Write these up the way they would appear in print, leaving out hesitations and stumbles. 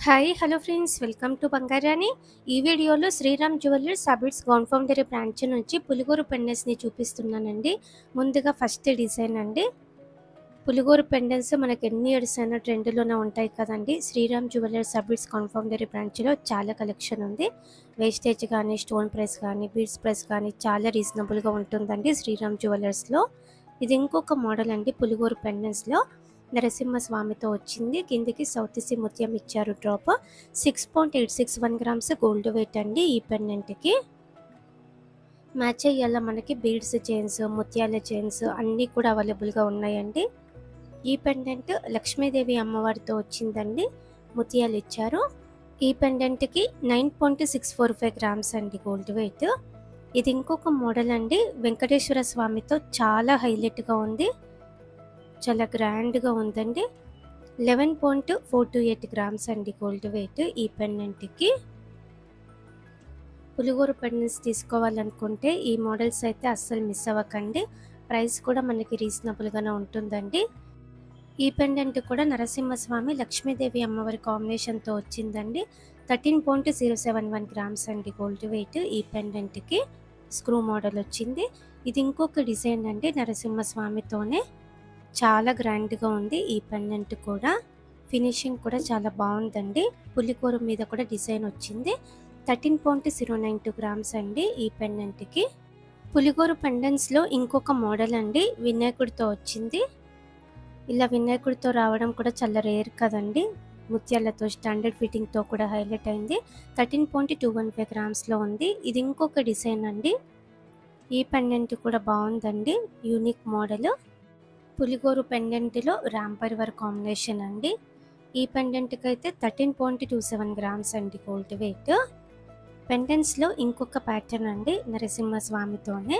Hi hello friends, welcome to Bangarani. ఈ వీడియోలో Sriram jewellers Abids గౌన్ఫౌండరీ branch నుంచి పులిగోరు పెండెంట్స్ని చూపిస్తున్నానండి. ముందుగా ఫస్ట్ డిజైన్ అండి. పులిగోరు పెండెంట్స్ మనకి ఎన్ని ఇయర్స్ అయినా ట్రెండ్లోనే ఉంటాయి కదండి. శ్రీరామ్ జ్యువెలర్స్ అబిడ్స్ గౌన్ఫౌండరీ బ్రాంచ్లో చాలా కలెక్షన్ ఉంది. వేస్టేజ్ కానీ, స్టోన్ ప్రైస్ కానీ, బీడ్స్ ప్రైస్ కానీ చాలా రీజనబుల్గా ఉంటుందండి శ్రీరామ్ జ్యువెలర్స్లో. ఇది ఇంకొక మోడల్ అండి. పులిగోరు పెండెంట్స్లో నరసింహస్వామితో వచ్చింది. కిందికి సౌత్ సి ముత్యం ఇచ్చారు. డ్రాప్ 6.861 గ్రామ్స్ గోల్డ్ వెయిట్ అండి. ఈ పెండెంట్కి మ్యాచ్ అయ్యేలా మనకి బీడ్స్ చైన్స్, ముత్యాల చైన్స్ అన్నీ కూడా అవైలబుల్గా ఉన్నాయండి. ఈ పెండెంట్ లక్ష్మీదేవి అమ్మవారితో వచ్చిందండి. ముత్యాలు ఇచ్చారు. ఈ పెండెంట్కి 9.645 గ్రామ్స్ అండి గోల్డ్ వెయిట్. ఇది ఇంకొక మోడల్ అండి. వెంకటేశ్వర స్వామితో చాలా హైలైట్గా ఉంది. చాలా గ్రాండ్గా ఉందండి. 11.428 గ్రామ్స్ అండి గోల్డ్ వెయిట్. ఈ పెండెంట్కి పులిగోరు పెండెంట్స్ తీసుకోవాలనుకుంటే ఈ మోడల్స్ అయితే అస్సలు మిస్ అవ్వకండి. ప్రైస్ కూడా మనకి రీజనబుల్గానే ఉంటుందండి. ఈ పెండెంట్ కూడా నరసింహస్వామి లక్ష్మీదేవి అమ్మవారి కాంబినేషన్తో వచ్చిందండి. 13.071 గ్రామ్స్ అండి గోల్డ్ వెయిట్. ఈ పెండెంట్కి స్క్రూ మోడల్ వచ్చింది. ఇది ఇంకొక డిజైన్ అండి. నరసింహస్వామితోనే చాలా గ్రాండ్గా ఉంది. ఈ పెండెంట్ కూడా ఫినిషింగ్ కూడా చాలా బాగుందండి. పులికూర మీద కూడా డిజైన్ వచ్చింది. 13.092 గ్రామ్స్ అండి ఈ పెండెంట్కి. పులిగోరు పెండెంట్స్లో ఇంకొక మోడల్ అండి. వినాయకుడితో వచ్చింది. ఇలా వినాయకుడితో రావడం కూడా చాలా రేర్ కదండి. ముత్యాలతో స్టాండర్డ్ ఫిట్టింగ్తో కూడా హైలైట్ అయింది. 13.215 గ్రామ్స్లో ఉంది. ఇది ఇంకొక డిజైన్ అండి. ఈ పెండెంట్ కూడా బాగుందండి. Unique model. పులిగోరు పెండెంట్లో రామ్ పరివార్ కాంబినేషన్ అండి. ఈ పెండెంట్కి అయితే 13.27 గ్రామ్స్ అండి గోల్డ్ వెయిట్. పెండెంట్స్లో ఇంకొక ప్యాటర్న్ అండి. నరసింహస్వామితోనే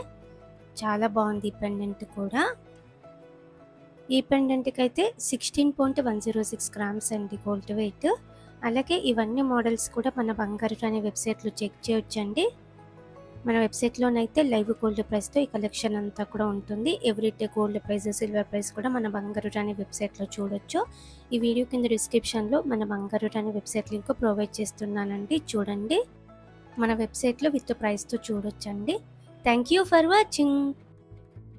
చాలా బాగుంది ఈ పెండెంట్ కూడా. ఈ పెండెంట్కి అయితే 16.106 గ్రామ్స్ అండి గోల్డ్ వెయిట్. అలాగే ఇవన్నీ మోడల్స్ కూడా మన బంగారు అనే వెబ్సైట్లో చెక్ చేయొచ్చండి. మన వెబ్సైట్లోనైతే లైవ్ గోల్డ్ ప్రైస్తో ఈ కలెక్షన్ అంతా కూడా ఉంటుంది. Everyday gold price, silver price కూడా మన బంగారు అనే వెబ్సైట్లో చూడొచ్చు. ఈ వీడియో కింద డిస్క్రిప్షన్లో మన బంగారు అనే వెబ్సైట్ లింక్ ప్రొవైడ్ చేస్తున్నానండి. చూడండి, మన వెబ్సైట్లో విత్ ప్రైస్తో చూడొచ్చండి. Thank you for watching.